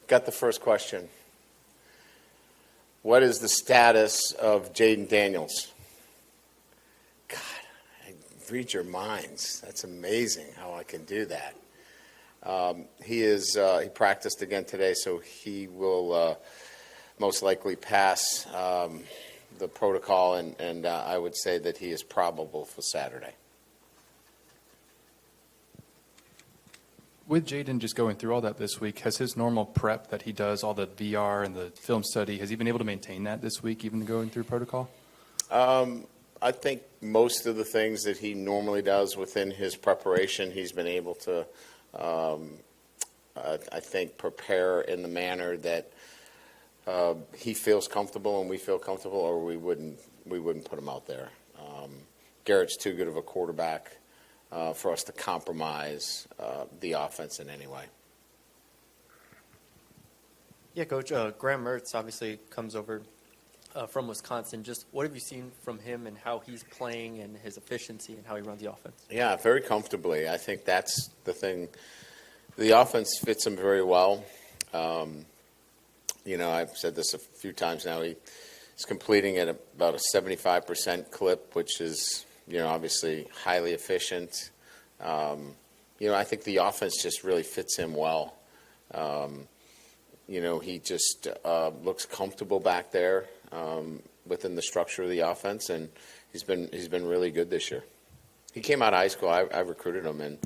got the first question. What is the status of Jaden Daniels? God, I read your minds. That's amazing how I can do that. He practiced again today, so he will most likely pass the protocol, and I would say that he is probable for Saturday. With Jaden just going through all that this week, has his normal prep that he does, all the VR and the film study, has he been able to maintain that this week, even going through protocol? I think most of the things that he normally does within his preparation, he's been able to, I think, prepare in the manner that he feels comfortable and we feel comfortable, or we wouldn't put him out there. Garrett's too good of a quarterback for us to compromise the offense in any way. Yeah, Coach, Graham Mertz obviously comes over from Wisconsin. Just what have you seen from him and how he's playing and his efficiency and how he runs the offense? Yeah, very comfortably. I think that's the thing. The offense fits him very well. I've said this a few times now. He's completing at about a 75% clip, which is, obviously highly efficient. I think the offense just really fits him well. He just looks comfortable back there within the structure of the offense, and he's been really good this year. He came out of high school. I recruited him and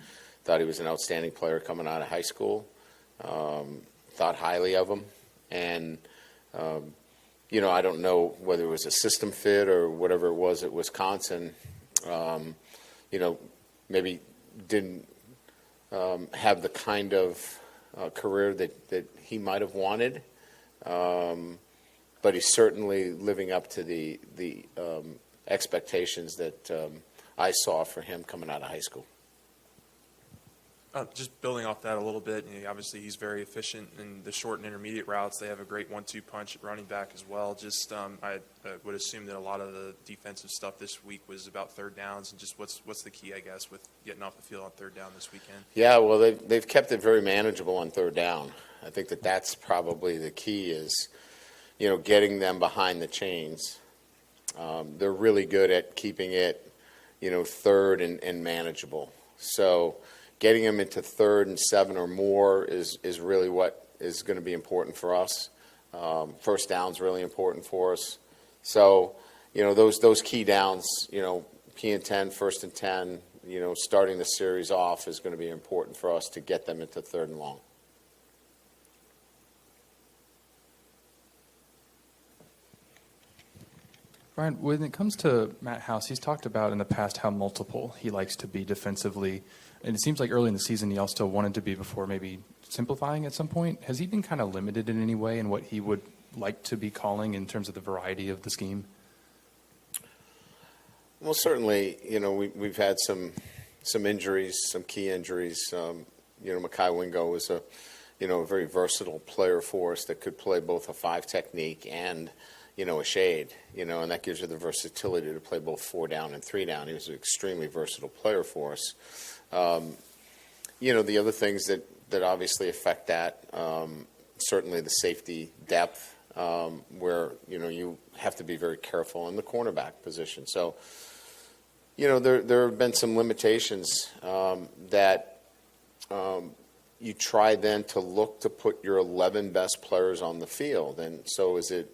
thought he was an outstanding player coming out of high school. Thought highly of him, and I don't know whether it was a system fit or whatever it was at Wisconsin. Maybe didn't have the kind of career that he might have wanted, but he's certainly living up to the expectations that I saw for him coming out of high school. Just building off that a little bit, obviously he's very efficient in the short and intermediate routes. They have a great 1-2 punch at running back as well. Just I would assume that a lot of the defensive stuff this week was about third downs, and just what's the key, I guess, with getting off the field on third down this weekend? Yeah, well, they've kept it very manageable on third down. I think that's probably the key is, getting them behind the chains. They're really good at keeping it, third and manageable. So getting them into 3rd and 7 or more is really what is going to be important for us. First down's really important for us. So, those key downs, P and 10, 1st and 10, starting the series off is going to be important for us to get them into 3rd and long. Brian, when it comes to Matt House, he's talked about in the past how multiple he likes to be defensively. And it seems like early in the season he also wanted to be before maybe simplifying at some point. Has he been kind of limited in any way in what he would like to be calling in terms of the variety of the scheme? Well, certainly, we've had some injuries, some key injuries. Mekhi Wingo was a very versatile player for us that could play both a 5 technique and a shade, and that gives you the versatility to play both 4 down and 3 down. He was an extremely versatile player for us. The other things that obviously affect that, certainly the safety depth, where, you have to be very careful in the cornerback position. So, there have been some limitations that you try then to look to put your 11 best players on the field. And so is it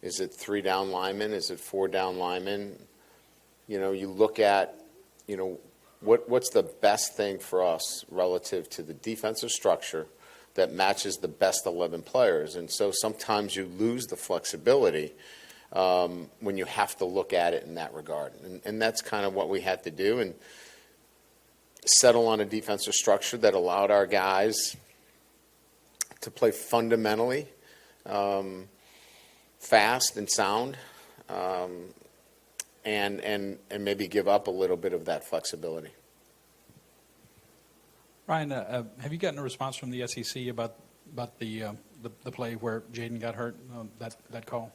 3 down linemen? Is it 4 down linemen? You look at, what's the best thing for us relative to the defensive structure that matches the best 11 players. And so sometimes you lose the flexibility when you have to look at it in that regard. And that's kind of what we had to do and settle on a defensive structure that allowed our guys to play fundamentally fast and sound, and maybe give up a little bit of that flexibility. Ryan, have you gotten a response from the SEC about the play where Jaden got hurt, that call?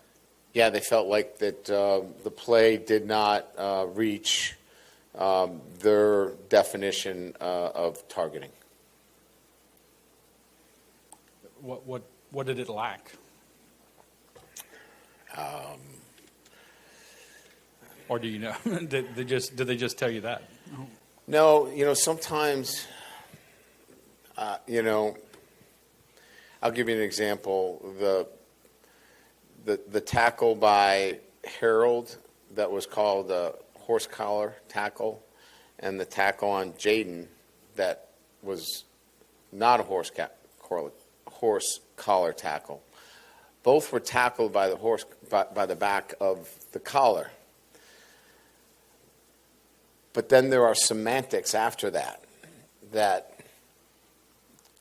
Yeah, they felt like that the play did not reach their definition of targeting. What What did it lack? Or do you know? Did they just tell you that? No, sometimes, I'll give you an example. The tackle by Harold that was called a horse collar tackle, and the tackle on Jaden that was not a horse collar tackle. Both were tackled by the back of the collar. But then there are semantics after that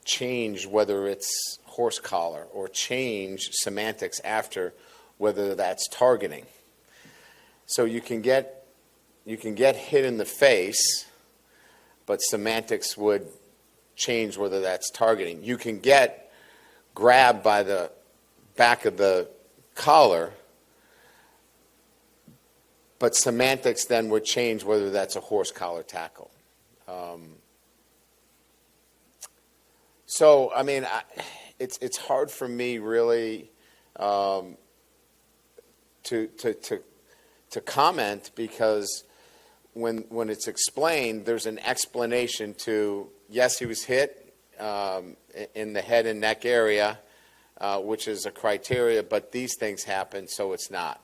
change whether it's horse collar or change semantics after whether that's targeting. So you can get hit in the face, but semantics would change whether that's targeting. You can get grabbed by the back of the collar, but semantics then would change whether that's a horse collar tackle. So, I mean, it's hard for me really to comment, because when it's explained, there's an explanation to, yes, he was hit in the head and neck area, which is a criteria, but these things happen, so it's not.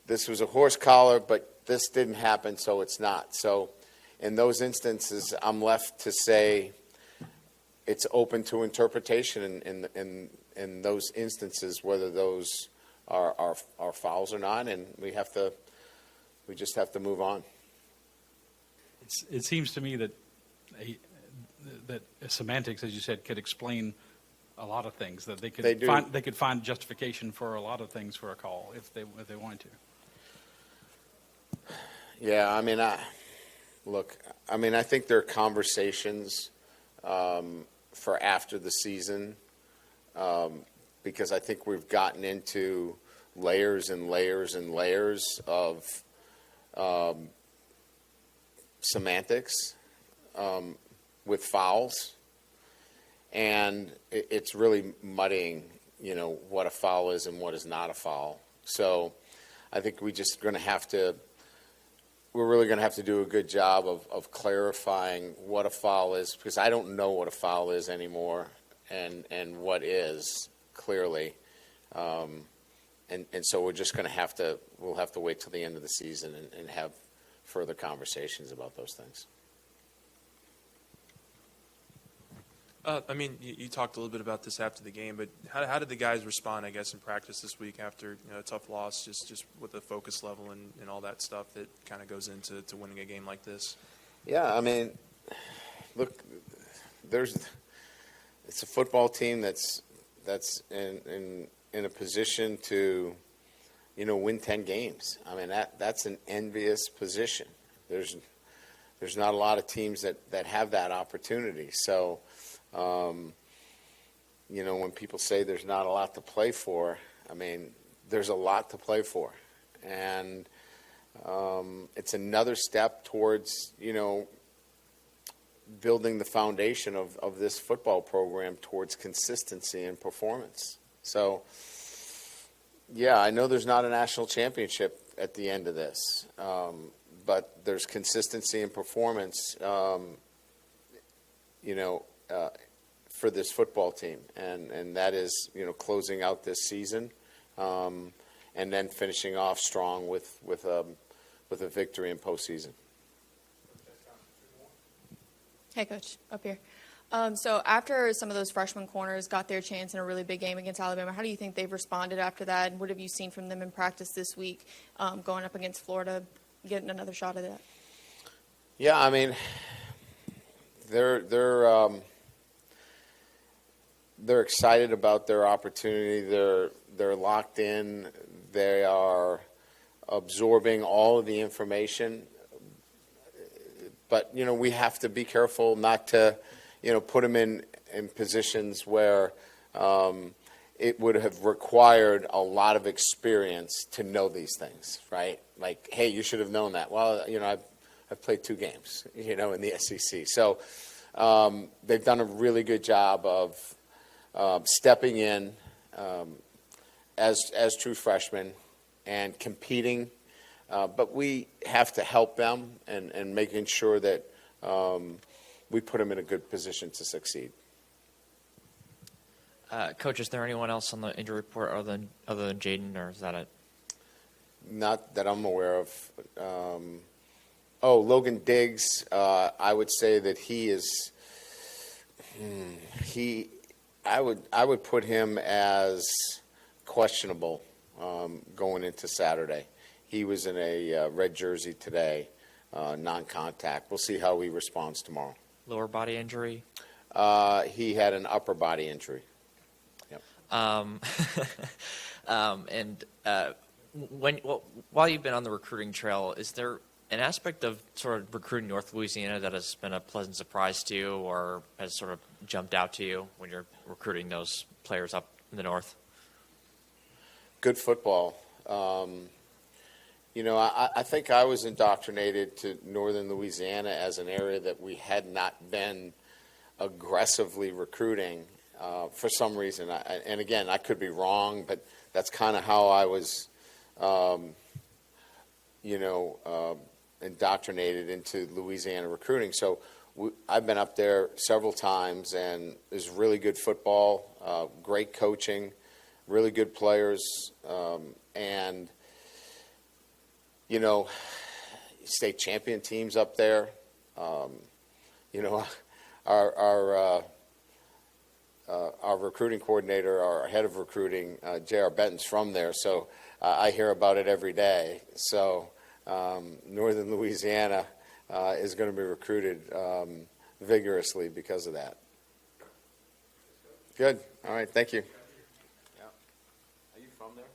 This was a horse collar, but this didn't happen, so it's not. So in those instances, I'm left to say it's open to interpretation in those instances, whether those are fouls or not, and we just have to move on. It seems to me that semantics, as you said, could explain a lot of things. That they could find justification for a lot of things for a call if they wanted to. Yeah, I mean, I think there are conversations for after the season, because I think we've gotten into layers and layers and layers of semantics with fouls, and it's really muddying, what a foul is and what is not a foul. So I think we're really going to have to do a good job of clarifying what a foul is, because I don't know what a foul is anymore and what is, clearly. And so we're just going to we'll have to wait till the end of the season and have further conversations about those things. You talked a little bit about this after the game, but how did the guys respond, I guess, in practice this week after a tough loss, just with the focus level and all that stuff that kind of goes into winning a game like this? Yeah, I mean, look, it's a football team that's in a position to, win 10 games. I mean, that's an envious position. There's not a lot of teams that have that opportunity. So, when people say there's not a lot to play for, I mean, there's a lot to play for. And it's another step towards, building the foundation of this football program towards consistency and performance. So, yeah, I know there's not a national championship at the end of this, but there's consistency and performance, for this football team, and that is, closing out this season, and then finishing off strong with a victory in postseason. Hey, Coach, up here. So after some of those freshman corners got their chance in a really big game against Alabama, how do you think they've responded after that? And what have you seen from them in practice this week, going up against Florida, getting another shot at that? Yeah, I mean, they're excited about their opportunity. They're locked in. They are absorbing all of the information. But we have to be careful not to put them in positions where it would have required a lot of experience to know these things, right? Like, hey, you should have known that. Well, I've played 2 games, in the SEC. So they've done a really good job of stepping in as true freshmen and competing. But we have to help them and making sure that we put them in a good position to succeed. Coach, is there anyone else on the injury report other than Jaden, or is that it? Not that I'm aware of. Logan Diggs. I would say that he is. I would put him as questionable going into Saturday. He was in a red jersey today, non-contact. We'll see how he responds tomorrow. Lower body injury? He had an upper body injury. Yep. While you've been on the recruiting trail, is there an aspect of sort of recruiting North Louisiana that has been a pleasant surprise to you, or has sort of jumped out to you when you're recruiting those players up in the north? Good football. I think I was indoctrinated to northern Louisiana as an area that we had not been aggressively recruiting for some reason. And again, I could be wrong, but that's kind of how I was, indoctrinated into Louisiana recruiting. So I've been up there several times, and there's really good football, great coaching, really good players, and state champion teams up there. Our recruiting coordinator, our head of recruiting, J.R. Benton's from there, so I hear about it every day. So northern Louisiana is going to be recruited vigorously because of that. Good. All right. Thank you. Yeah. Are you from there?